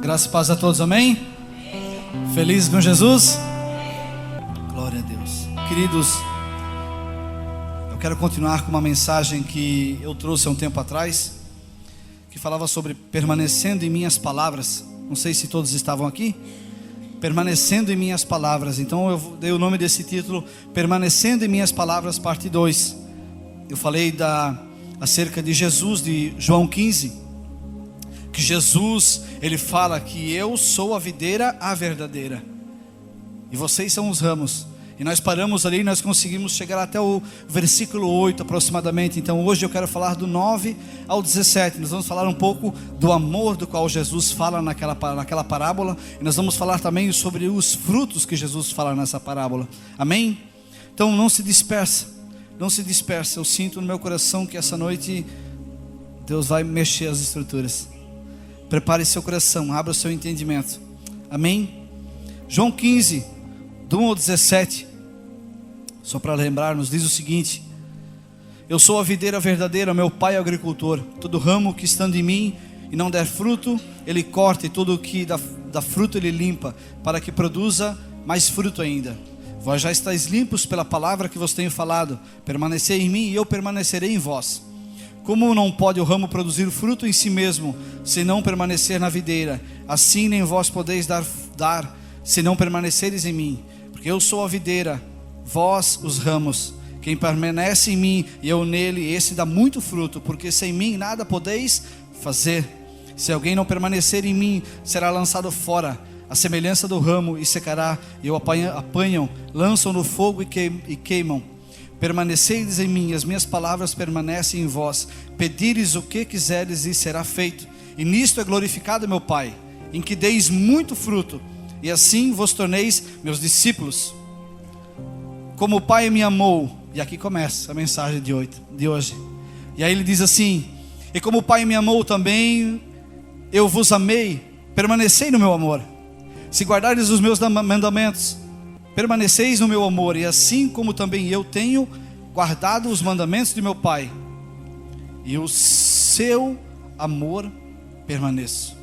Graça e paz a todos, amém? Felizes com Jesus? Glória a Deus. Queridos, eu quero continuar com uma mensagem que eu trouxe há um tempo atrás, que falava sobre permanecendo em minhas palavras. Não sei se todos estavam aqui. Permanecendo em minhas palavras. Então eu dei o nome desse título, Permanecendo em minhas palavras, parte 2. Eu falei acerca de Jesus, de João 15, que Jesus, ele fala que eu sou a videira, a verdadeira, e vocês são os ramos. E nós paramos ali, nós conseguimos chegar até o versículo 8 aproximadamente. Então hoje eu quero falar do 9 ao 17. Nós vamos falar um pouco do amor do qual Jesus fala naquela parábola. E nós vamos falar também sobre os frutos que Jesus fala nessa parábola. Amém? Então não se dispersa. Não se dispersa. Eu sinto no meu coração que essa noite Deus vai mexer as estruturas. Prepare seu coração, abra o seu entendimento. Amém? João 15, do 1 ao 17. Só para lembrar, nos diz o seguinte: eu sou a videira verdadeira, meu pai é o agricultor. Todo ramo que estando em mim e não der fruto, ele corta, e tudo o que dá fruto ele limpa, para que produza mais fruto ainda. Vós já estáis limpos pela palavra que vos tenho falado. Permanecei em mim e eu permanecerei em vós. Como não pode o ramo produzir fruto em si mesmo, se não permanecer na videira, assim nem vós podeis dar, se não permaneceres em mim. Porque eu sou a videira, vós os ramos. Quem permanece em mim e eu nele, esse dá muito fruto, porque sem mim nada podeis fazer. Se alguém não permanecer em mim, será lançado fora, a semelhança do ramo, e secará. E o apanham, lançam no fogo e queimam. Permaneceis em mim, as minhas palavras permanecem em vós. Pedires o que quiseres e será feito. E nisto é glorificado meu Pai, em que deis muito fruto, e assim vos torneis meus discípulos. Como o Pai me amou, e aqui começa a mensagem de hoje. E aí ele diz assim: e como o Pai me amou também, eu vos amei, permanecei no meu amor. Se guardardes os meus mandamentos, permaneceis no meu amor, e assim como também eu tenho guardado os mandamentos de meu Pai, e o seu amor permaneço.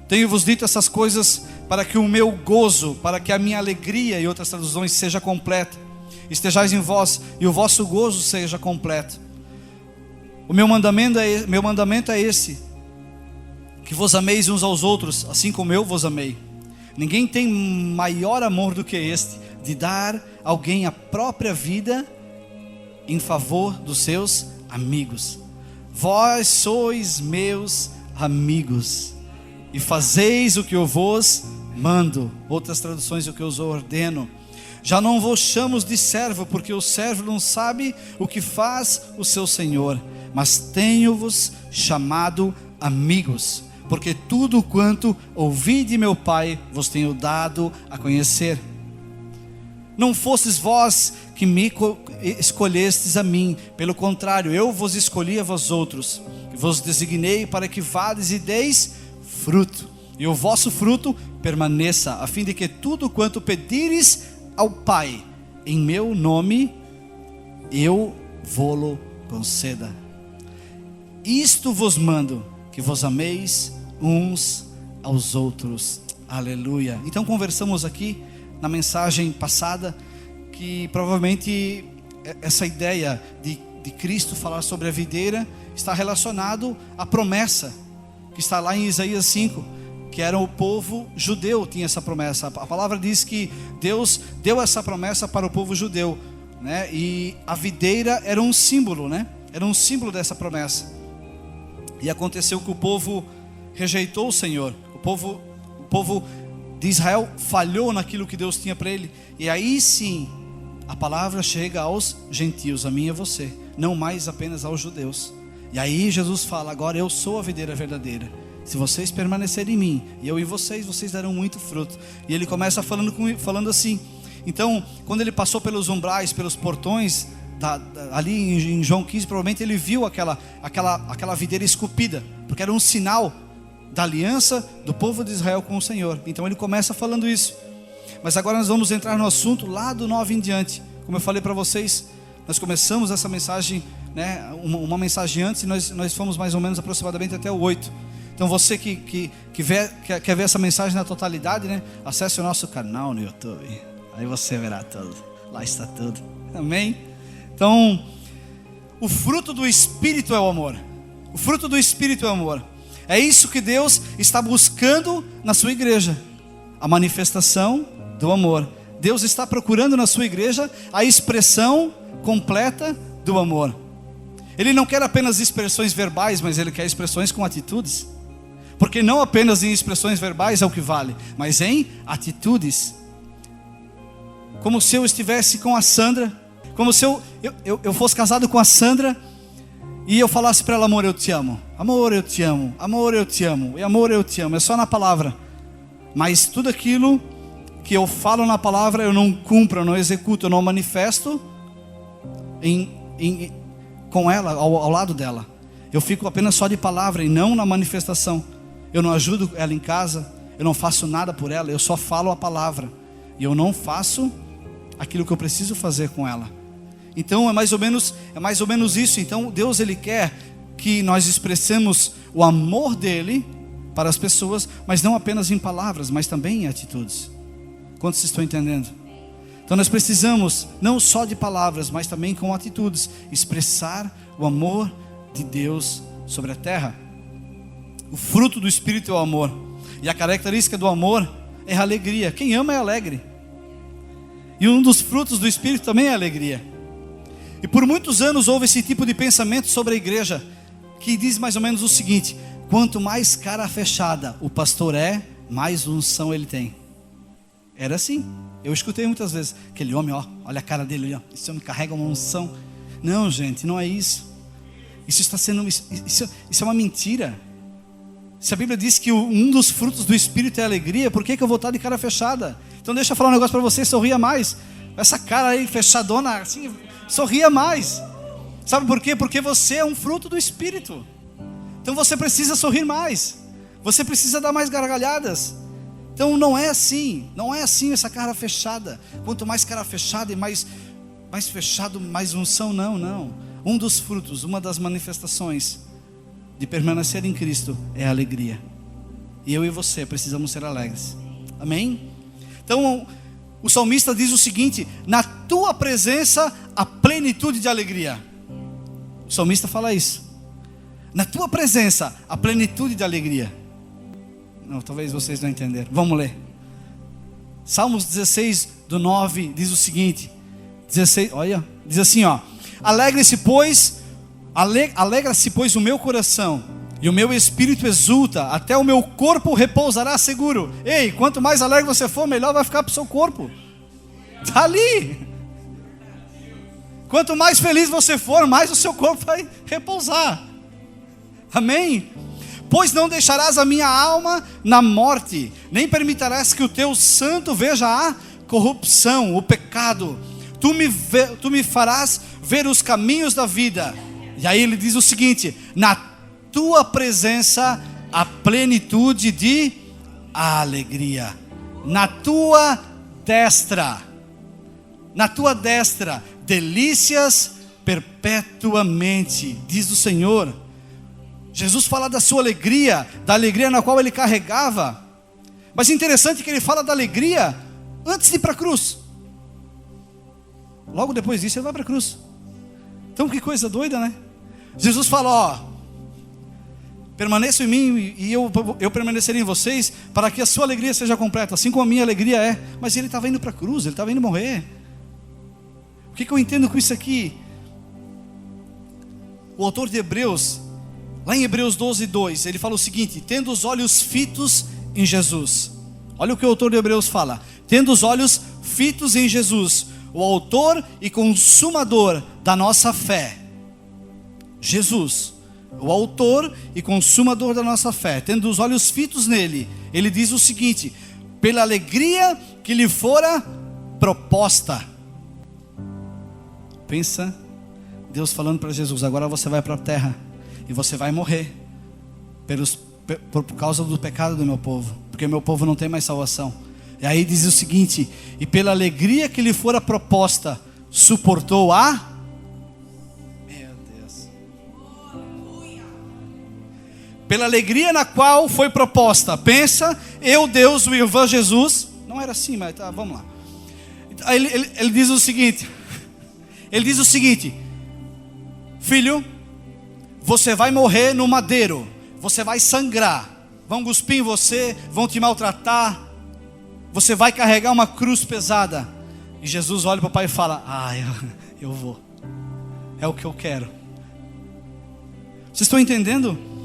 Tenho-vos dito essas coisas para que o meu gozo, para que a minha alegria, e outras traduções, seja completa. Estejais em vós e o vosso gozo seja completo. O meu mandamento é esse, que vos ameis uns aos outros, assim como eu vos amei. Ninguém tem maior amor do que este, de dar a alguém a própria vida em favor dos seus amigos. Vós sois meus amigos, e fazeis o que eu vos mando. Outras traduções, o que eu os ordeno. Já não vos chamo de servo, porque o servo não sabe o que faz o seu senhor, mas tenho-vos chamado amigos, porque tudo quanto ouvi de meu Pai vos tenho dado a conhecer. Não fostes vós que me escolhestes a mim, pelo contrário, eu vos escolhi a vós outros, e vos designei para que vades e deis fruto, e o vosso fruto permaneça, a fim de que tudo quanto pedires ao Pai em meu nome, eu vô-lo conceda. Isto vos mando, que vos ameis uns aos outros. Aleluia. Então conversamos aqui na mensagem passada que provavelmente essa ideia de Cristo falar sobre a videira está relacionado à promessa que está lá em Isaías 5, que era o povo judeu, tinha essa promessa. A palavra diz que Deus deu essa promessa para o povo judeu, né? E a videira era um símbolo, né? Era um símbolo dessa promessa. E aconteceu que o povo rejeitou o Senhor. O povo de Israel falhou naquilo que Deus tinha para ele. E aí sim, a palavra chega aos gentios, a mim e a você, não mais apenas aos judeus. E aí Jesus fala: agora eu sou a videira verdadeira. Se vocês permanecerem em mim e eu em vocês, vocês darão muito fruto. E ele começa falando assim. Então, quando ele passou pelos umbrais, pelos portões, ali em João 15, provavelmente ele viu aquela videira esculpida, porque era um sinal da aliança do povo de Israel com o Senhor. Então ele começa falando isso. Mas agora nós vamos entrar no assunto lá do 9 em diante. Como eu falei para vocês, nós começamos essa mensagem, né, uma mensagem antes, e nós fomos mais ou menos aproximadamente até o 8. Então você que quer ver essa mensagem na totalidade, né? Acesse o nosso canal no YouTube. Aí você verá tudo. Lá está tudo. Amém? Então, o fruto do Espírito é o amor. O fruto do Espírito é o amor. É isso que Deus está buscando na sua igreja. A manifestação do amor. Deus está procurando na sua igreja a expressão completa do amor. Ele não quer apenas expressões verbais, mas Ele quer expressões com atitudes. Porque não apenas em expressões verbais é o que vale, mas em atitudes. Como se eu estivesse com a Sandra, como se eu fosse casado com a Sandra e eu falasse para ela: amor, eu te amo, amor, eu te amo, amor, eu te amo, e amor, eu te amo. É só na palavra, mas tudo aquilo que eu falo na palavra eu não cumpro, eu não executo, eu não manifesto com ela, ao lado dela. Eu fico apenas só de palavra e não na manifestação. Eu não ajudo ela em casa, eu não faço nada por ela, eu só falo a palavra e eu não faço aquilo que eu preciso fazer com ela. Então é mais ou menos isso. Então Deus, Ele quer que nós expressemos o amor dEle para as pessoas, mas não apenas em palavras, mas também em atitudes. Quantos estão entendendo? Então nós precisamos não só de palavras, mas também com atitudes, expressar o amor de Deus sobre a terra. O fruto do Espírito é o amor, e a característica do amor é a alegria. Quem ama é alegre. E um dos frutos do Espírito também é a alegria. E por muitos anos houve esse tipo de pensamento sobre a igreja, que diz mais ou menos o seguinte: quanto mais cara fechada o pastor é, mais unção ele tem. Era assim, eu escutei muitas vezes: aquele homem, olha a cara dele, esse homem carrega uma unção. Não, gente, não é isso. Isso está sendo, isso é uma mentira. Se a Bíblia diz que um dos frutos do Espírito é a alegria, por que eu vou estar de cara fechada? Então deixa eu falar um negócio para você: sorria mais. Essa cara aí fechadona assim, sorria mais. Sabe por quê? Porque você é um fruto do Espírito. Então você precisa sorrir mais, você precisa dar mais gargalhadas. Então não é assim essa cara fechada. Quanto mais cara fechada e mais fechado, mais unção. Não. Um dos frutos, uma das manifestações de permanecer em Cristo é a alegria. E eu e você precisamos ser alegres. Amém? Então o salmista diz o seguinte: na tua presença a plenitude de alegria. O salmista fala isso. Na tua presença a plenitude de alegria. Não, talvez vocês não entenderam. Vamos ler. Salmos 16, do 9, diz o seguinte: 16, olha, diz assim, alegra-se pois o meu coração, e o meu espírito exulta, até o meu corpo repousará seguro. Ei, quanto mais alegre você for, melhor vai ficar para o seu corpo. Está ali. Quanto mais feliz você for, mais o seu corpo vai repousar. Amém? Pois não deixarás a minha alma na morte, nem permitirás que o teu santo veja a corrupção, o pecado. Tu me farás ver os caminhos da vida. E aí ele diz o seguinte: na tua presença a plenitude de alegria, na tua destra delícias perpetuamente, diz o Senhor. Jesus fala da sua alegria, da alegria na qual ele carregava. Mas interessante que ele fala da alegria antes de ir para a cruz. Logo depois disso ele vai para a cruz. Então que coisa doida, né? Jesus fala: permaneçam em mim e eu permanecerei em vocês, para que a sua alegria seja completa, assim como a minha alegria é. Mas ele estava indo para a cruz, ele estava indo morrer. O que eu entendo com isso aqui? O autor de Hebreus, lá em Hebreus 12, 2, ele fala o seguinte: tendo os olhos fitos em Jesus. Olha o que o autor de Hebreus fala: tendo os olhos fitos em Jesus, o autor e consumador da nossa fé. Jesus, o autor e consumador da nossa fé, tendo os olhos fitos nele, ele diz o seguinte: pela alegria que lhe fora proposta. Pensa, Deus falando para Jesus: agora você vai para a terra e você vai morrer por causa do pecado do meu povo, porque meu povo não tem mais salvação. E aí diz o seguinte: e pela alegria que lhe fora proposta, suportou pela alegria na qual foi proposta. Pensa, eu, Deus, o irmão Jesus. Não era assim, mas tá, vamos lá. Ele diz o seguinte. Ele diz o seguinte: filho, você vai morrer no madeiro. Você vai sangrar. Vão cuspir em você, vão te maltratar. Você vai carregar uma cruz pesada. E Jesus olha para o pai e fala: eu vou. É o que eu quero. Vocês estão entendendo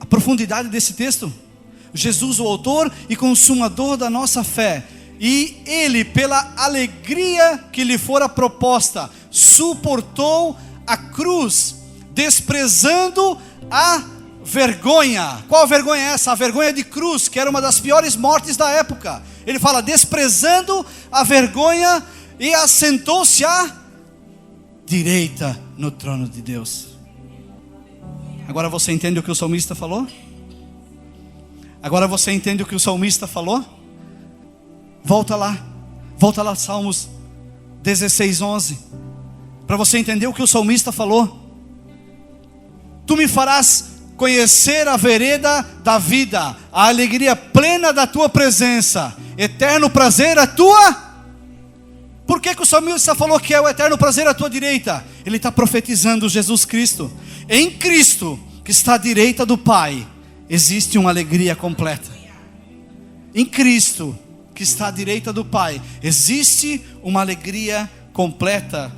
a profundidade desse texto? Jesus, o autor e consumador da nossa fé, e ele, pela alegria que lhe fora proposta, suportou a cruz, desprezando a vergonha. Qual vergonha é essa? A vergonha de cruz, que era uma das piores mortes da época. Ele fala: desprezando a vergonha, e assentou-se à direita no trono de Deus. Agora você entende o que o salmista falou? Agora você entende o que o salmista falou? Volta lá, Salmos 16:11, para você entender o que o salmista falou. Tu me farás conhecer a vereda da vida, a alegria plena da tua presença, eterno prazer a tua. Por que o salmista falou que é o eterno prazer à tua direita? Ele está profetizando Jesus Cristo. Em Cristo, que está à direita do Pai, existe uma alegria completa. Em Cristo, que está à direita do Pai, existe uma alegria completa.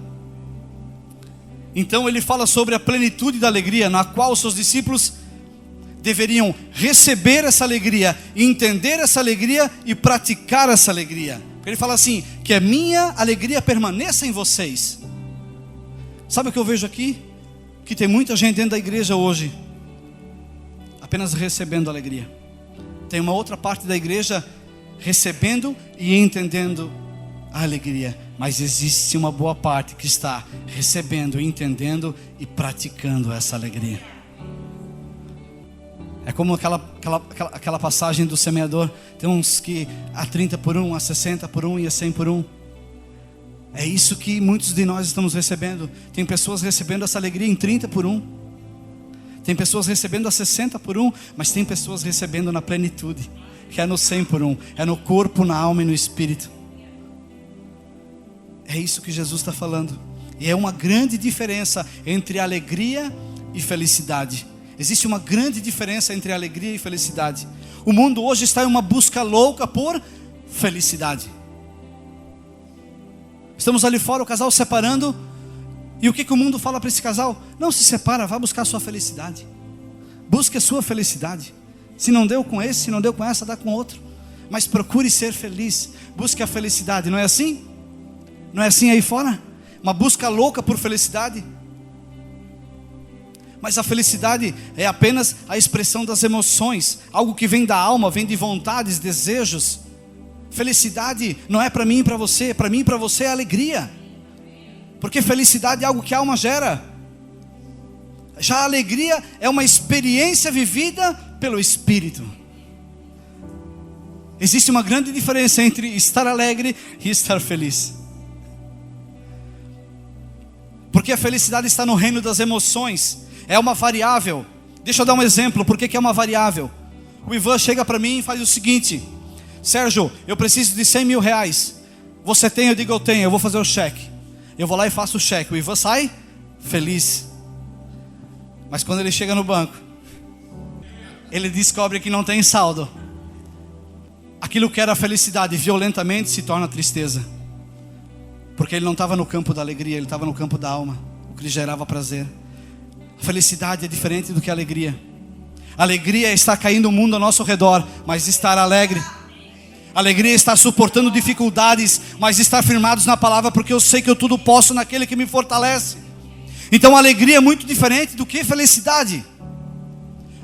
Então ele fala sobre a plenitude da alegria, na qual os seus discípulos deveriam receber essa alegria, entender essa alegria e praticar essa alegria. Ele fala assim: que a minha alegria permaneça em vocês. Sabe o que eu vejo aqui? Que tem muita gente dentro da igreja hoje apenas recebendo alegria. Tem uma outra parte da igreja recebendo e entendendo a alegria. Mas existe uma boa parte que está recebendo, entendendo e praticando essa alegria. É como aquela passagem do semeador. Tem uns que a 30 por 1, a 60 por 1 e a 100 por 1. É isso que muitos de nós estamos recebendo. Tem pessoas recebendo essa alegria em 30 por 1. Tem pessoas recebendo a 60 por 1. Mas tem pessoas recebendo na plenitude, que é no 100 por 1. É no corpo, na alma e no espírito. É isso que Jesus está falando. E é uma grande diferença entre alegria e felicidade. Existe uma grande diferença entre alegria e felicidade. O mundo hoje está em uma busca louca por felicidade. Estamos ali fora, o casal separando. E o que o mundo fala para esse casal? Não se separa, vá buscar a sua felicidade. Busque a sua felicidade. Se não deu com esse, se não deu com essa, dá com outro. Mas procure ser feliz. Busque a felicidade, não é assim? Não é assim aí fora? Uma busca louca por felicidade. Mas a felicidade é apenas a expressão das emoções. Algo que vem da alma, vem de vontades, desejos. Felicidade não é para mim e para você. Para mim e para você é alegria. Porque felicidade é algo que a alma gera. Já a alegria é uma experiência vivida pelo Espírito. Existe uma grande diferença entre estar alegre e estar feliz. Porque a felicidade está no reino das emoções. É uma variável. Deixa eu dar um exemplo. Por que é uma variável? O Ivan chega para mim e faz o seguinte: Sérgio, eu preciso de 100 mil reais. Você tem? Eu digo eu tenho. Eu vou fazer o cheque. Eu vou lá e faço o cheque. O Ivan sai feliz. Mas quando ele chega no banco, ele descobre que não tem saldo. Aquilo que era felicidade violentamente se torna tristeza. Porque ele não estava no campo da alegria, ele estava no campo da alma, o que lhe gerava prazer. A felicidade é diferente do que a alegria. A alegria é estar caindo o mundo ao nosso redor, mas estar alegre. A alegria é estar suportando dificuldades, mas estar firmados na palavra, porque eu sei que eu tudo posso naquele que me fortalece. Então a alegria é muito diferente do que felicidade.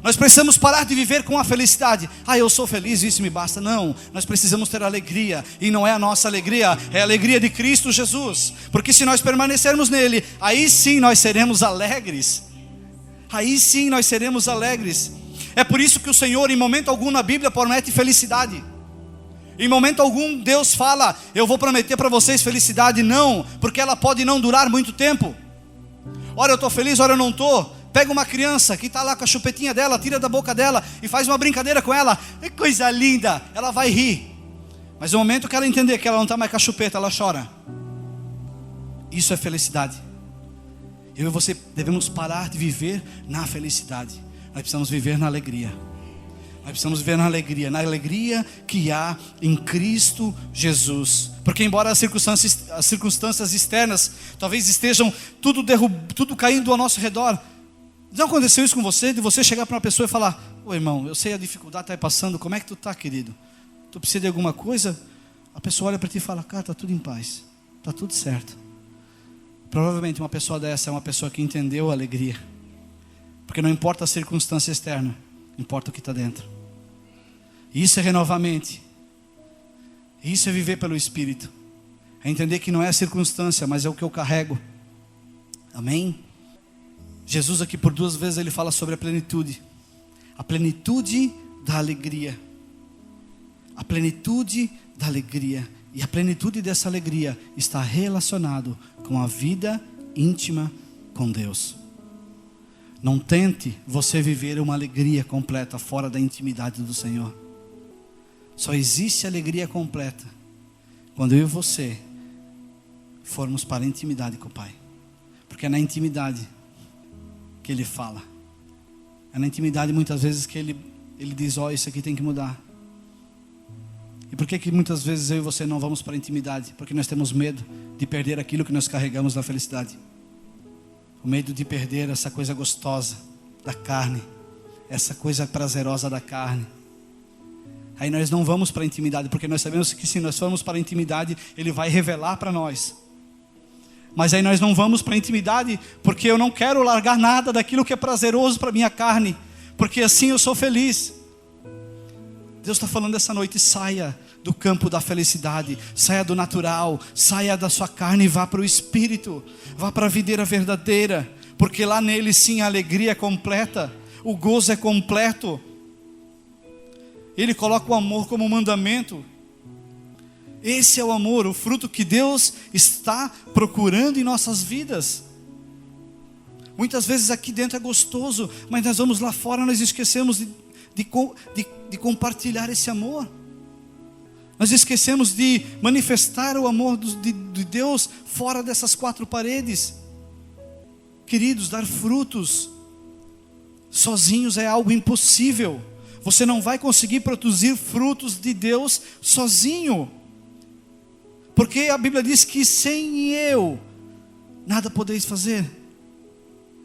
Nós precisamos parar de viver com a felicidade. Eu sou feliz, isso me basta. Não, nós precisamos ter alegria. E não é a nossa alegria, é a alegria de Cristo Jesus. Porque se nós permanecermos nele, aí sim nós seremos alegres. Aí sim nós seremos alegres. É por isso que o Senhor em momento algum na Bíblia promete felicidade. Em momento algum Deus fala: eu vou prometer para vocês felicidade. Não, porque ela pode não durar muito tempo. Ora eu estou feliz, ora eu não estou. Pega uma criança que está lá com a chupetinha dela, tira da boca dela e faz uma brincadeira com ela. Que coisa linda, ela vai rir. Mas no momento que ela entender que ela não está mais com a chupeta, ela chora. Isso é felicidade. Eu e você devemos parar de viver na felicidade. Nós precisamos viver na alegria. Nós precisamos viver na alegria que há em Cristo Jesus. Porque embora as circunstâncias externas talvez estejam tudo caindo ao nosso redor, não aconteceu isso com você, de você chegar para uma pessoa e falar: ô irmão, eu sei a dificuldade que está passando, como é que tu está, querido? Tu precisa de alguma coisa? A pessoa olha para ti e fala: cara, está tudo em paz, está tudo certo. Provavelmente uma pessoa dessa é uma pessoa que entendeu a alegria. Porque não importa a circunstância externa, importa o que está dentro. Isso é renovar a mente. Isso é viver pelo Espírito. É entender que não é a circunstância, mas é o que eu carrego. Amém? Jesus aqui por 2 vezes ele fala sobre a plenitude. A plenitude da alegria. A plenitude da alegria. E a plenitude dessa alegria está relacionado com a vida íntima com Deus. Não tente você viver uma alegria completa fora da intimidade do Senhor. Só existe alegria completa quando eu e você formos para a intimidade com o Pai. Porque é na intimidade que Ele fala. É na intimidade muitas vezes que Ele diz: ó, isso aqui tem que mudar. E por que muitas vezes eu e você não vamos para a intimidade? Porque nós temos medo de perder aquilo que nós carregamos na felicidade. O medo de perder essa coisa gostosa da carne, essa coisa prazerosa da carne. Aí nós não vamos para a intimidade, porque nós sabemos que se nós formos para a intimidade, Ele vai revelar para nós. Mas aí nós não vamos para a intimidade, porque eu não quero largar nada daquilo que é prazeroso para a minha carne, porque assim eu sou feliz. Deus está falando essa noite: saia do campo da felicidade, saia do natural, saia da sua carne e vá para o Espírito, vá para a videira verdadeira, porque lá nele sim a alegria é completa, o gozo é completo. Ele coloca o amor como mandamento. Esse é o amor, o fruto que Deus está procurando em nossas vidas. Muitas vezes aqui dentro é gostoso, mas nós vamos lá fora, nós esquecemos de compartilhar esse amor. Nós esquecemos de manifestar o amor de Deus fora dessas 4 paredes. Queridos, dar frutos sozinhos é algo impossível. Você não vai conseguir produzir frutos de Deus sozinho. Porque a Bíblia diz que sem eu, nada podeis fazer.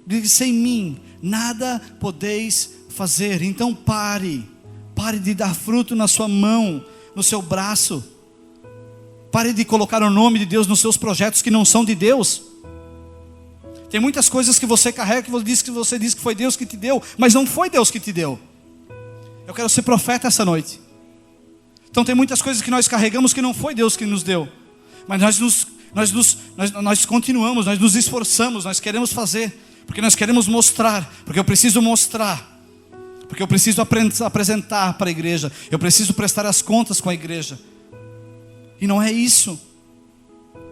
Diz: sem mim, nada podeis fazer. Então pare de dar fruto na sua mão, no seu braço. Pare de colocar o nome de Deus nos seus projetos que não são de Deus. Tem muitas coisas que você carrega que você diz que foi Deus que te deu, mas não foi Deus que te deu. Eu quero ser profeta essa noite. Então tem muitas coisas que nós carregamos que não foi Deus que nos deu, mas nós continuamos, nós nos esforçamos, nós queremos fazer, porque nós queremos mostrar, porque eu preciso mostrar, porque eu preciso apresentar para a igreja, eu preciso prestar as contas com a igreja. E não é isso.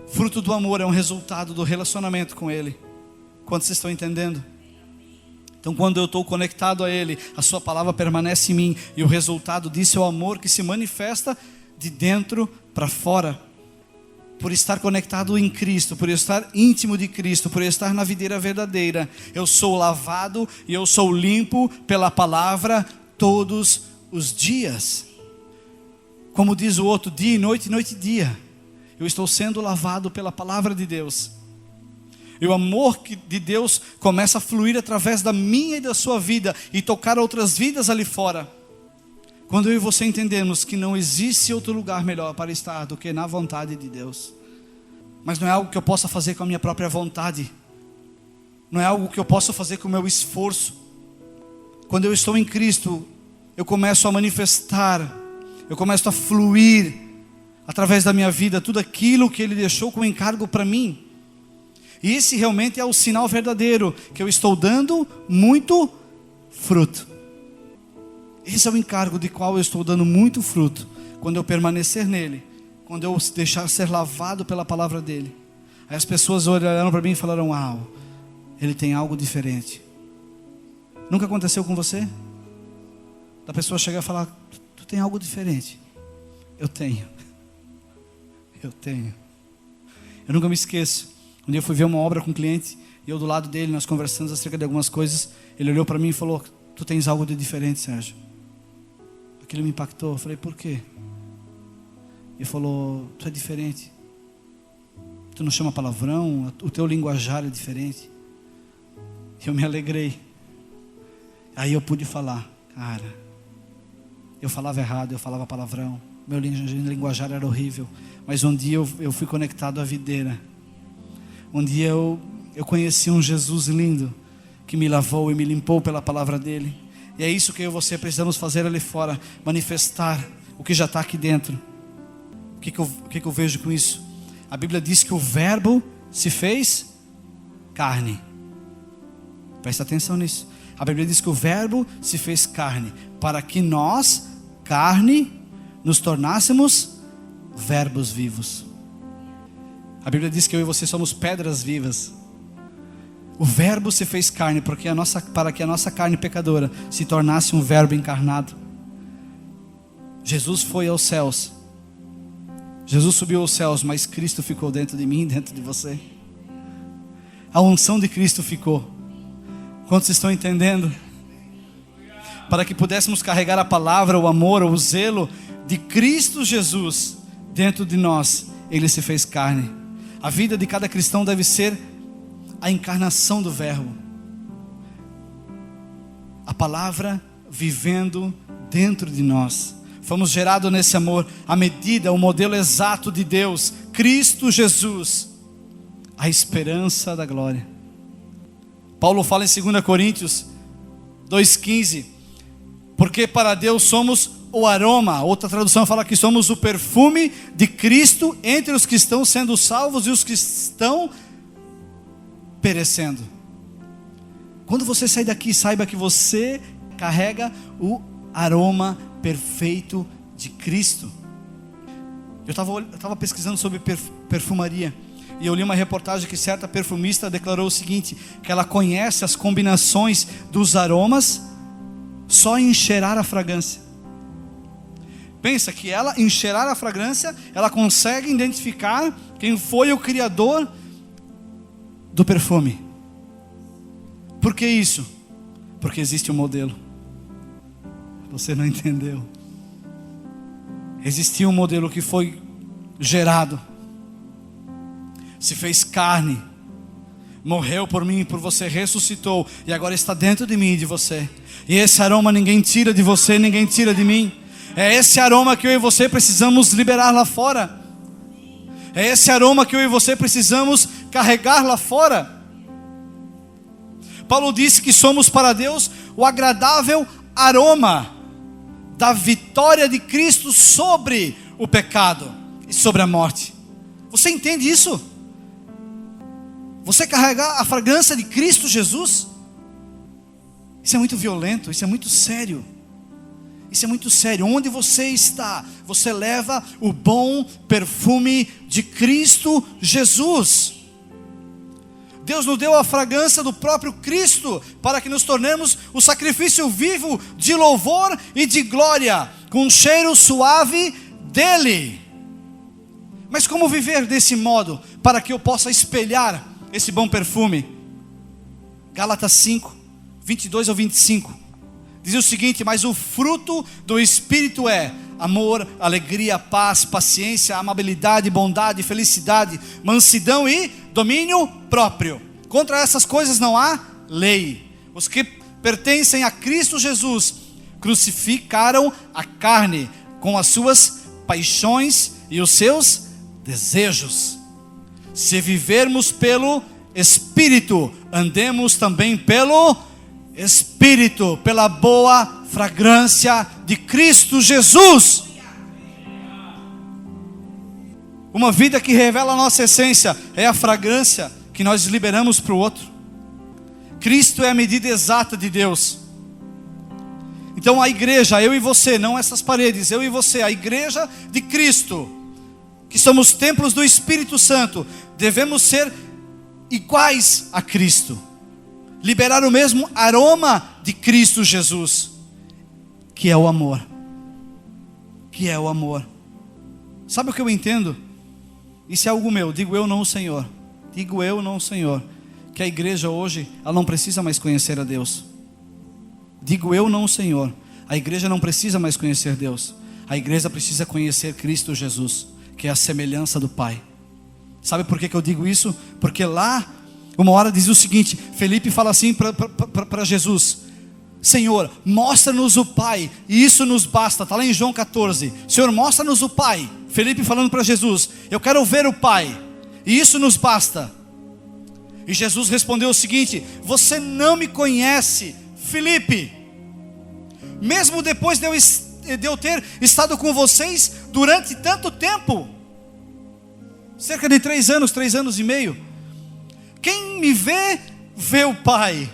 Fruto do amor é um resultado do relacionamento com Ele. Quantos vocês estão entendendo? Então quando eu estou conectado a Ele, a sua palavra permanece em mim, e o resultado disso é o amor que se manifesta de dentro para fora. Por estar conectado em Cristo, por estar íntimo de Cristo, por estar na videira verdadeira, eu sou lavado e eu sou limpo pela palavra todos os dias. Como diz o outro, dia e noite e dia, eu estou sendo lavado pela palavra de Deus. E o amor de Deus começa a fluir através da minha e da sua vida e tocar outras vidas ali fora. Quando eu e você entendemos que não existe outro lugar melhor para estar do que na vontade de Deus. Mas não é algo que eu possa fazer com a minha própria vontade. Não é algo que eu possa fazer com o meu esforço. Quando eu estou em Cristo, eu começo a manifestar, eu começo a fluir através da minha vida tudo aquilo que Ele deixou como encargo para mim. E esse realmente é o sinal verdadeiro, que eu estou dando muito fruto. Esse é o encargo de qual eu estou dando muito fruto. Quando eu permanecer nele, quando eu deixar ser lavado pela palavra dele. Aí as pessoas olharam para mim e falaram: uau, ele tem algo diferente. Nunca aconteceu com você? Da pessoa chegar e falar: tu tem algo diferente. Eu tenho. Eu nunca me esqueço. Um dia eu fui ver uma obra com um cliente, e eu do lado dele, nós conversamos acerca de algumas coisas. Ele olhou para mim e falou: tu tens algo de diferente, Sérgio. Aquilo me impactou. Eu falei: por quê? Ele falou: tu é diferente. Tu não chama palavrão, o teu linguajar é diferente. E eu me alegrei. Aí eu pude falar: cara, eu falava errado, eu falava palavrão, meu linguajar era horrível. Mas um dia eu fui conectado à videira. Um dia eu conheci um Jesus lindo, que me lavou e me limpou pela palavra dele. E é isso que eu e você precisamos fazer ali fora, manifestar o que já está aqui dentro. O que eu vejo com isso? A Bíblia diz que o verbo se fez carne. Presta atenção nisso. A Bíblia diz que o verbo se fez carne, para que nós, carne, nos tornássemos verbos vivos. A Bíblia diz que eu e você somos pedras vivas. O verbo se fez carne, para que a nossa carne pecadora se tornasse um verbo encarnado. Jesus foi aos céus. Jesus subiu aos céus, mas Cristo ficou dentro de mim, dentro de você. A unção de Cristo ficou. Quantos estão entendendo? Para que pudéssemos carregar a palavra, o amor, o zelo de Cristo Jesus dentro de nós, Ele se fez carne. A vida de cada cristão deve ser a encarnação do verbo. A palavra vivendo dentro de nós. Fomos gerados nesse amor, a medida, o modelo exato de Deus, Cristo Jesus, a esperança da glória. Paulo fala em 2 Coríntios 2,15, porque para Deus somos o aroma. Outra tradução fala que somos o perfume de Cristo entre os que estão sendo salvos e os que estão perecendo. Quando você sair daqui, saiba que você carrega o aroma perfeito de Cristo. Eu estava pesquisando sobre perfumaria, e eu li uma reportagem que certa perfumista declarou o seguinte: que ela conhece as combinações dos aromas só em cheirar a fragrância. Pensa que ela, em cheirar a fragrância, ela consegue identificar quem foi o criador do perfume. Por que isso? Porque existe um modelo. Você não entendeu. Existia um modelo que foi gerado, se fez carne, morreu por mim e por você, ressuscitou, e agora está dentro de mim e de você. E esse aroma ninguém tira de você, ninguém tira de mim. É esse aroma que eu e você precisamos liberar lá fora. É esse aroma que eu e você precisamos carregar lá fora. Paulo disse que somos para Deus o agradável aroma da vitória de Cristo sobre o pecado e sobre a morte. Você entende isso? Você carregar a fragrância de Cristo Jesus? Isso é muito violento, isso é muito sério. Isso é muito sério. Onde você está, você leva o bom perfume de Cristo Jesus. Deus nos deu a fragrância do próprio Cristo, para que nos tornemos o sacrifício vivo de louvor e de glória, com um cheiro suave dele. Mas como viver desse modo, para que eu possa espelhar esse bom perfume? Gálatas 5, 22 ao 25, diz o seguinte: mas o fruto do Espírito é amor, alegria, paz, paciência, amabilidade, bondade, felicidade, mansidão e domínio próprio. Contra essas coisas não há lei. Os que pertencem a Cristo Jesus crucificaram a carne com as suas paixões e os seus desejos. Se vivermos pelo Espírito, andemos também pelo Espírito, pela boa fragrância de Cristo Jesus. Uma vida que revela a nossa essência é a fragrância que nós liberamos para o outro. Cristo é a medida exata de Deus. Então a igreja, eu e você, não essas paredes, eu e você, a igreja de Cristo, que somos templos do Espírito Santo, devemos ser iguais a Cristo, liberar o mesmo aroma de de Cristo Jesus, que é o amor. Que é o amor. Sabe o que eu entendo? Isso é algo meu, digo eu não o Senhor. Digo eu não o Senhor. Que a igreja hoje, ela não precisa mais conhecer a Deus. Digo eu não o Senhor. A igreja não precisa mais conhecer Deus. A igreja precisa conhecer Cristo Jesus, que é a semelhança do Pai. Sabe por que eu digo isso? Porque lá, uma hora diz o seguinte, Felipe fala assim para Jesus: Senhor, mostra-nos o Pai, e isso nos basta. Está lá em João 14. Senhor, mostra-nos o Pai. Felipe falando para Jesus: eu quero ver o Pai, e isso nos basta. E Jesus respondeu o seguinte: você não me conhece, Felipe, mesmo depois de eu ter estado com vocês durante tanto tempo, cerca de 3 anos e meio. Quem me vê, vê o Pai.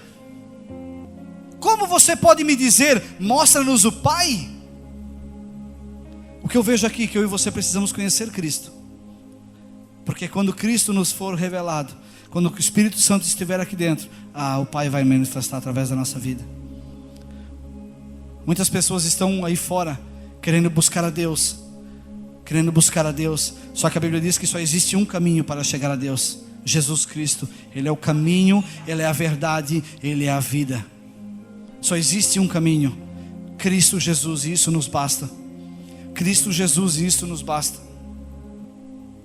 Como você pode me dizer, mostra-nos o Pai? O que eu vejo aqui é que eu e você precisamos conhecer Cristo. Porque quando Cristo nos for revelado, quando o Espírito Santo estiver aqui dentro, o Pai vai manifestar através da nossa vida. Muitas pessoas estão aí fora querendo buscar a Deus, só que a Bíblia diz que só existe um caminho para chegar a Deus: Jesus Cristo. Ele é o caminho, Ele é a verdade, Ele é a vida. Só existe um caminho, Cristo Jesus, e isso nos basta. Cristo Jesus, e isso nos basta.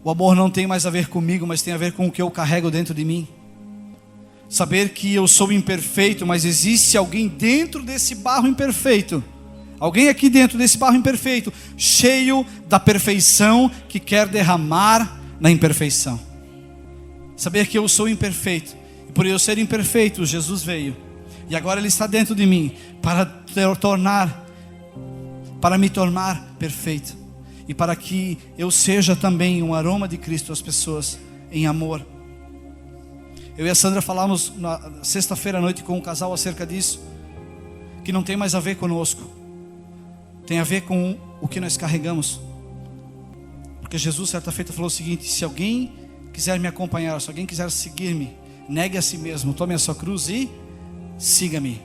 O amor não tem mais a ver comigo, mas tem a ver com o que eu carrego dentro de mim. Saber que eu sou imperfeito, mas existe alguém dentro desse barro imperfeito. Alguém aqui dentro desse barro imperfeito, cheio da perfeição, que quer derramar na imperfeição. Saber que eu sou imperfeito, e por eu ser imperfeito, Jesus veio. E agora Ele está dentro de mim, para me tornar perfeito. E para que eu seja também um aroma de Cristo às pessoas, em amor. Eu e a Sandra falamos na sexta-feira à noite com um casal acerca disso, que não tem mais a ver conosco, tem a ver com o que nós carregamos. Porque Jesus certa feita falou o seguinte: se alguém quiser me acompanhar, se alguém quiser seguir-me, negue a si mesmo, tome a sua cruz e siga-me.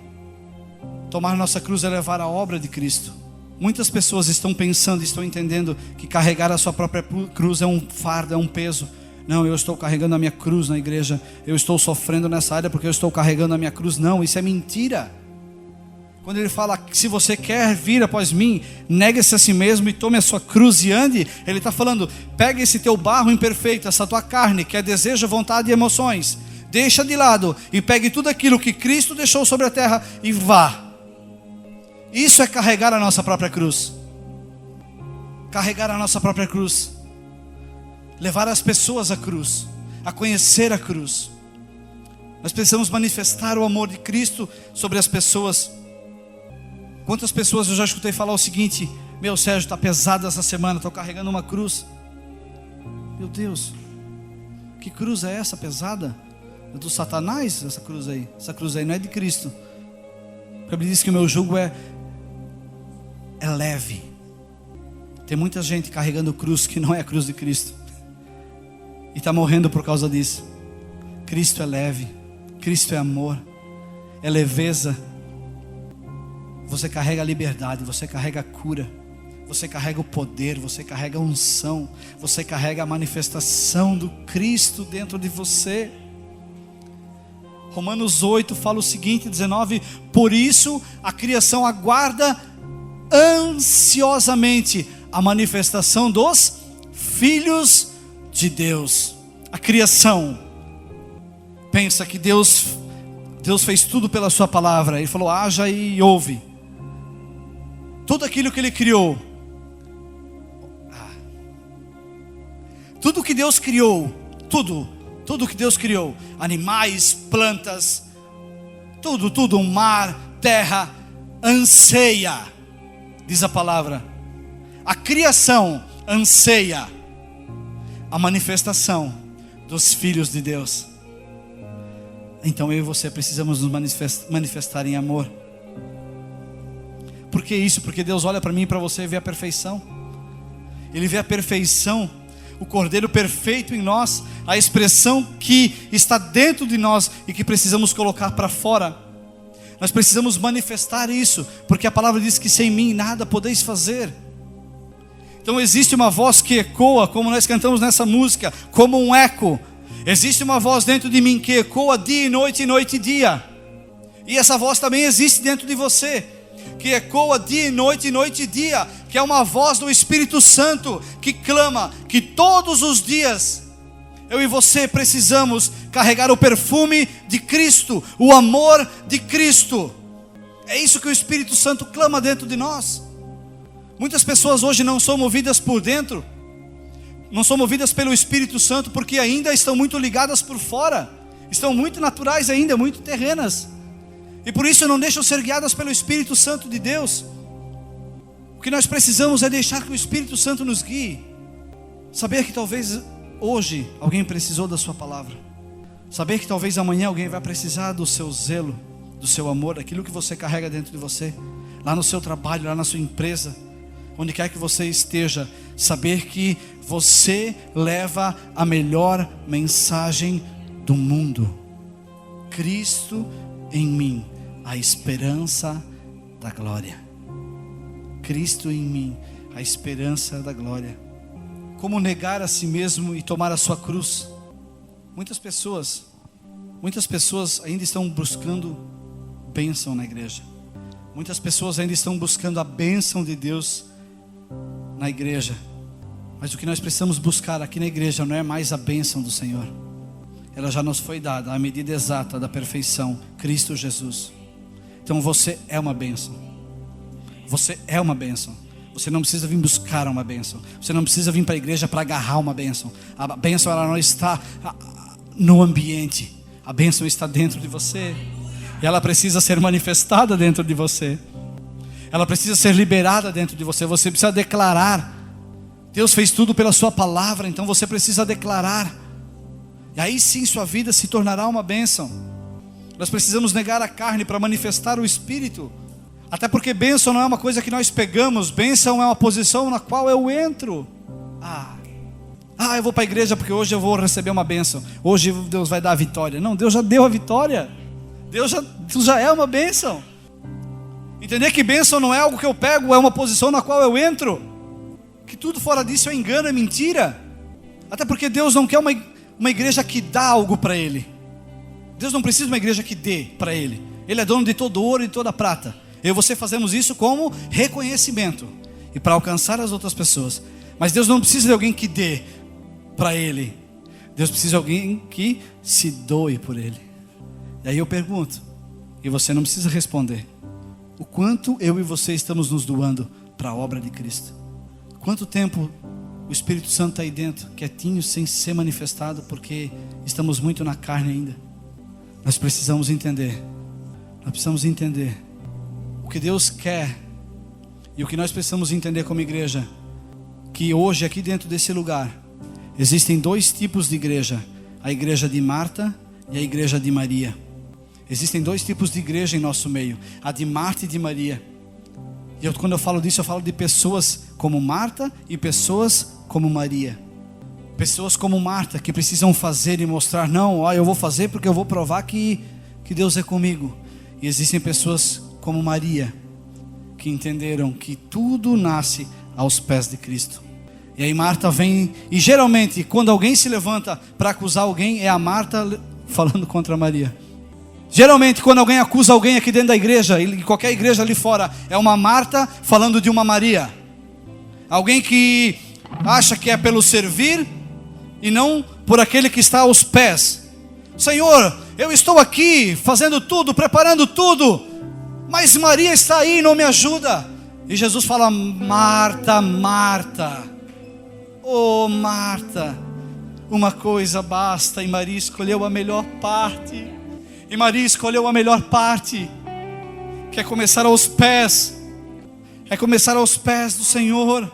Tomar nossa cruz é levar a obra de Cristo. Muitas pessoas estão pensando, estão entendendo que carregar a sua própria cruz é um fardo, é um peso. Não, eu estou carregando a minha cruz na igreja, eu estou sofrendo nessa área porque eu estou carregando a minha cruz. Não, isso é mentira. Quando Ele fala que se você quer vir após mim, negue-se a si mesmo e tome a sua cruz e ande, Ele está falando: pega esse teu barro imperfeito, essa tua carne, que é desejo, vontade e emoções, deixa de lado e pegue tudo aquilo que Cristo deixou sobre a terra e vá. Isso é carregar a nossa própria cruz. Carregar a nossa própria cruz. Levar as pessoas à cruz, a conhecer a cruz. Nós precisamos manifestar o amor de Cristo sobre as pessoas. Quantas pessoas eu já escutei falar o seguinte: meu, Sérgio, está pesado essa semana, estou carregando uma cruz. Meu Deus, que cruz é essa pesada? É do Satanás essa cruz aí? Essa cruz aí não é de Cristo. A Bíblia diz que o meu jugo é leve. Tem muita gente carregando cruz que não é a cruz de Cristo, e está morrendo por causa disso. Cristo é leve, Cristo é amor, é leveza. Você carrega a liberdade, você carrega a cura, você carrega o poder, você carrega a unção, você carrega a manifestação do Cristo dentro de você. Romanos 8 fala o seguinte, 19: por isso a criação aguarda ansiosamente a manifestação dos filhos de Deus. A criação pensa que Deus fez tudo pela sua palavra. Ele falou: haja e ouve. Tudo aquilo que Ele criou, tudo que Deus criou, tudo que Deus criou, animais, plantas, tudo, mar, terra, anseia, diz a palavra. A criação anseia a manifestação dos filhos de Deus. Então eu e você precisamos nos manifestar em amor. Por que isso? Porque Deus olha para mim e para você e vê a perfeição. Ele vê a perfeição, o Cordeiro perfeito em nós, a expressão que está dentro de nós e que precisamos colocar para fora. Nós precisamos manifestar isso, porque a palavra diz que sem mim nada podeis fazer. Então existe uma voz que ecoa, como nós cantamos nessa música, como um eco. Existe uma voz dentro de mim que ecoa dia e noite e dia. E essa voz também existe dentro de você, que ecoa dia e noite e dia, que é uma voz do Espírito Santo, que clama que todos os dias eu e você precisamos carregar o perfume de Cristo, o amor de Cristo. É isso que o Espírito Santo clama dentro de nós. Muitas pessoas hoje não são movidas por dentro, não são movidas pelo Espírito Santo, porque ainda estão muito ligadas por fora, estão muito naturais ainda, muito terrenas, e por isso não deixam ser guiadas pelo Espírito Santo de Deus. O que nós precisamos é deixar que o Espírito Santo nos guie. Saber que talvez hoje alguém precisou da sua palavra. Saber que talvez amanhã alguém vai precisar do seu zelo, do seu amor, daquilo que você carrega dentro de você, lá no seu trabalho, lá na sua empresa, onde quer que você esteja. Saber que você leva a melhor mensagem do mundo. Cristo em mim, a esperança da glória. Cristo em mim, a esperança da glória. Como negar a si mesmo e tomar a sua cruz? Muitas pessoas ainda estão buscando bênção na igreja. Muitas pessoas ainda estão buscando a bênção de Deus na igreja. Mas o que nós precisamos buscar aqui na igreja não é mais a bênção do Senhor. Ela já nos foi dada, a medida exata da perfeição, Cristo Jesus. Então você é uma bênção. Você é uma bênção. Você não precisa vir buscar uma bênção. Você não precisa vir para a igreja para agarrar uma bênção. A bênção, ela não está no ambiente. A bênção está dentro de você. E ela precisa ser manifestada dentro de você. Ela precisa ser liberada dentro de você. Você precisa declarar. Deus fez tudo pela sua palavra, então você precisa declarar. E aí sim sua vida se tornará uma bênção. Nós precisamos negar a carne para manifestar o Espírito. Até porque bênção não é uma coisa que nós pegamos. Bênção é uma posição na qual eu entro. Eu vou para a igreja porque hoje eu vou receber uma bênção. Hoje Deus vai dar a vitória. Não, Deus já deu a vitória. Deus já é uma bênção. Entender que bênção não é algo que eu pego, é uma posição na qual eu entro. Que tudo fora disso é engano, é mentira. Até porque Deus não quer uma igreja que dá algo para Ele. Deus não precisa de uma igreja que dê para Ele. Ele é dono de todo ouro e toda prata. Eu e você fazemos isso como reconhecimento e para alcançar as outras pessoas. Mas Deus não precisa de alguém que dê para Ele. Deus precisa de alguém que se doe por Ele. E aí eu pergunto, e você não precisa responder: o quanto eu e você estamos nos doando para a obra de Cristo? Quanto tempo o Espírito Santo está aí dentro, quietinho, sem ser manifestado, porque estamos muito na carne ainda? Nós precisamos entender. Nós precisamos entender o que Deus quer. E o que nós precisamos entender como igreja, que hoje aqui dentro desse lugar existem dois tipos de igreja: a igreja de Marta e a igreja de Maria. Existem dois tipos de igreja em nosso meio: a de Marta e de Maria. E quando eu falo disso, eu falo de pessoas como Marta e pessoas como Maria. Pessoas como Marta, que precisam fazer e mostrar: não, eu vou fazer porque eu vou provar que Deus é comigo. E existem pessoas como Maria, que entenderam que tudo nasce aos pés de Cristo. E aí Marta vem, e geralmente quando alguém se levanta para acusar alguém, é a Marta falando contra Maria. Geralmente quando alguém acusa alguém aqui dentro da igreja, em qualquer igreja ali fora, é uma Marta falando de uma Maria. Alguém que acha que é pelo servir e não por aquele que está aos pés. Senhor, eu estou aqui fazendo tudo, preparando tudo, mas Maria está aí e não me ajuda. E Jesus fala: Marta, Marta, oh Marta, uma coisa basta. E Maria escolheu a melhor parte. E Maria escolheu a melhor parte, que é começar aos pés. É começar aos pés do Senhor.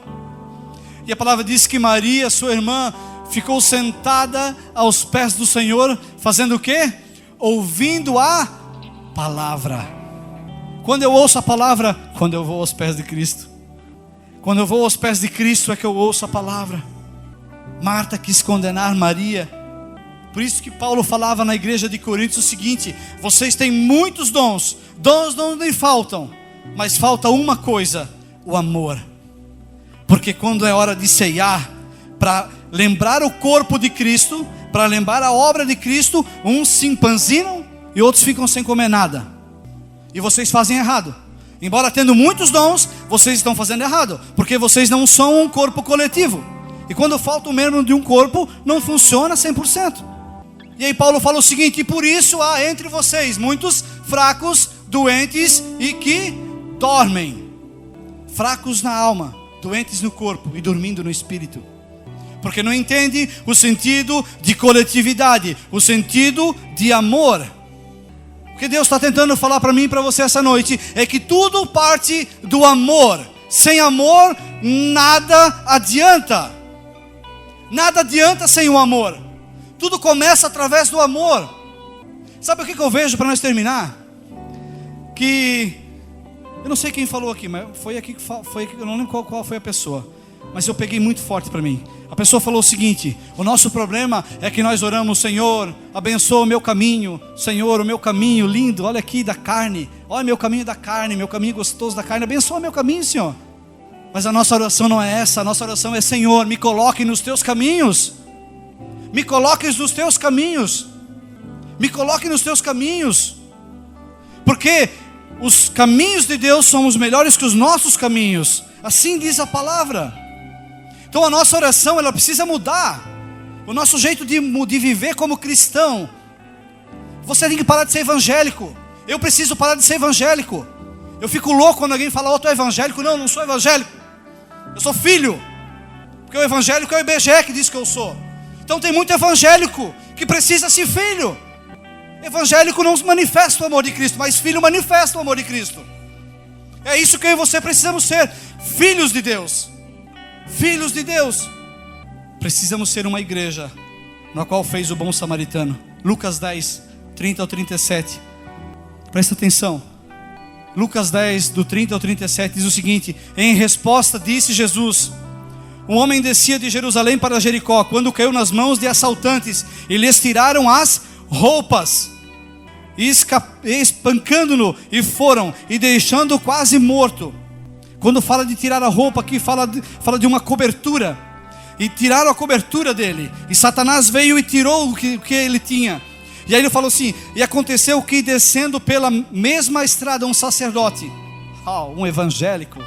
E a palavra diz que Maria, sua irmã, ficou sentada aos pés do Senhor, fazendo o quê? Ouvindo a palavra. Quando eu ouço a palavra, quando eu vou aos pés de Cristo. Quando eu vou aos pés de Cristo é que eu ouço a palavra. Marta quis condenar Maria. Por isso que Paulo falava na igreja de Coríntios o seguinte: vocês têm muitos dons, Dons não lhe faltam, mas falta uma coisa: o amor. Porque quando é hora de ceiar, para lembrar o corpo de Cristo, para lembrar a obra de Cristo, uns se empanzinam e outros ficam sem comer nada. E vocês fazem errado. Embora tendo muitos dons, vocês estão fazendo errado, porque vocês não são um corpo coletivo. E quando falta um membro de um corpo, não funciona 100%. E aí Paulo fala o seguinte: e por isso há entre vocês muitos fracos, doentes e que dormem. Fracos na alma, doentes no corpo e dormindo no espírito. Porque não entende o sentido de coletividade, o sentido de amor. O que Deus está tentando falar para mim e para você essa noite é que tudo parte do amor. Sem amor, nada adianta. Nada adianta sem o amor. Tudo começa através do amor. Sabe o que eu vejo para nós terminar? Que eu não sei quem falou aqui, mas foi aqui, eu não lembro qual foi a pessoa, mas eu peguei muito forte para mim. A pessoa falou o seguinte: o nosso problema é que nós oramos: Senhor, abençoa o meu caminho, Senhor, o meu caminho lindo, olha aqui da carne, olha meu caminho da carne, meu caminho gostoso da carne, abençoa meu caminho, Senhor. Mas a nossa oração não é essa. A nossa oração é: Senhor, me coloque nos teus caminhos, me coloques nos teus caminhos, me coloque nos teus caminhos, porque os caminhos de Deus são os melhores que os nossos caminhos, assim diz a palavra. Então a nossa oração, ela precisa mudar. O nosso jeito de viver como cristão. Você tem que parar de ser evangélico. Eu preciso parar de ser evangélico. Eu fico louco quando alguém fala: tu é evangélico. Não, não sou evangélico. Eu sou filho. Porque o evangélico é o IBGE que diz que eu sou. Então tem muito evangélico que precisa ser filho. Evangélico não manifesta o amor de Cristo, mas filho manifesta o amor de Cristo. É isso que eu e você precisamos ser: filhos de Deus. Filhos de Deus. Precisamos ser uma igreja na qual fez o bom samaritano. Lucas 10, 30 ao 37. Presta atenção. Lucas 10, do 30 ao 37 diz o seguinte: em resposta disse Jesus: um homem descia de Jerusalém para Jericó, quando caiu nas mãos de assaltantes, e lhes tiraram as roupas, espancando-no, e foram, e deixando-o quase morto. Quando fala de tirar a roupa aqui, fala de uma cobertura. E tiraram a cobertura dele. E Satanás veio e tirou o que ele tinha. E aí ele falou assim: e aconteceu que descendo pela mesma estrada um sacerdote, um evangélico,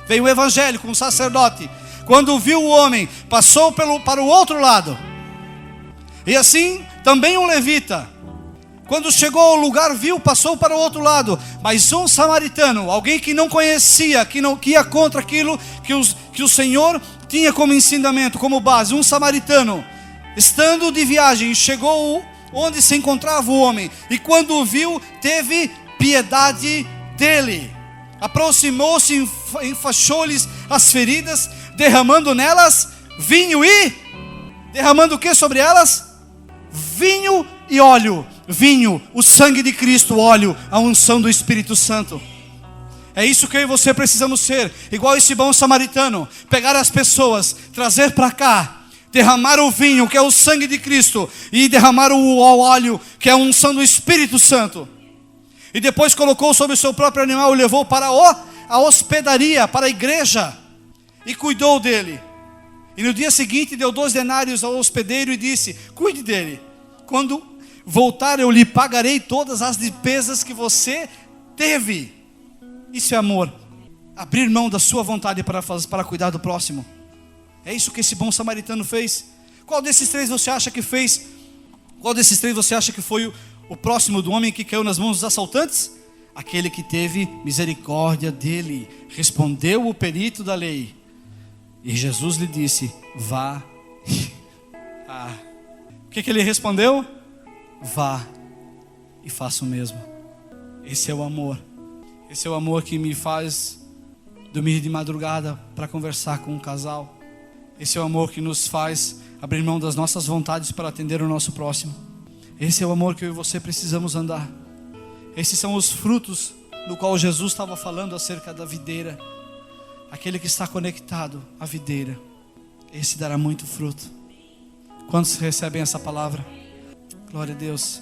veio um evangélico, um sacerdote, quando viu o homem, passou para o outro lado. E assim também um levita, quando chegou ao lugar, viu, passou para o outro lado. Mas um samaritano, alguém que não conhecia, que ia contra aquilo que o Senhor tinha como ensinamento, como base, um samaritano, estando de viagem, chegou onde se encontrava o homem, e quando o viu, teve piedade dele. Aproximou-se, enfaixou-lhes as feridas, derramando nelas vinho e... derramando o que sobre elas? Vinho e óleo. Vinho, o sangue de Cristo, óleo, a unção do Espírito Santo. É isso que eu e você precisamos ser, igual esse bom samaritano. Pegar as pessoas, trazer para cá, derramar o vinho, que é o sangue de Cristo, e derramar o óleo, que é a unção do Espírito Santo. E depois colocou sobre o seu próprio animal e levou para a hospedaria, para a igreja, e cuidou dele. E no dia seguinte deu 2 denários ao hospedeiro e disse: cuide dele. Quando voltar, eu lhe pagarei todas as despesas que você teve. Isso é amor. Abrir mão da sua vontade para cuidar do próximo. É isso que esse bom samaritano fez. Qual desses 3 você acha que fez? Qual desses 3 você acha que foi o próximo do homem que caiu nas mãos dos assaltantes? Aquele que teve misericórdia dele. Respondeu o perito da lei. E Jesus lhe disse: vá. O que ele respondeu? Vá e faça o mesmo. Esse é o amor. Esse é o amor que me faz dormir de madrugada para conversar com um casal. Esse é o amor que nos faz abrir mão das nossas vontades para atender o nosso próximo. Esse é o amor que eu e você precisamos andar. Esses são os frutos do qual Jesus estava falando acerca da videira. Aquele que está conectado à videira, esse dará muito fruto. Quantos recebem essa palavra? Glória a Deus.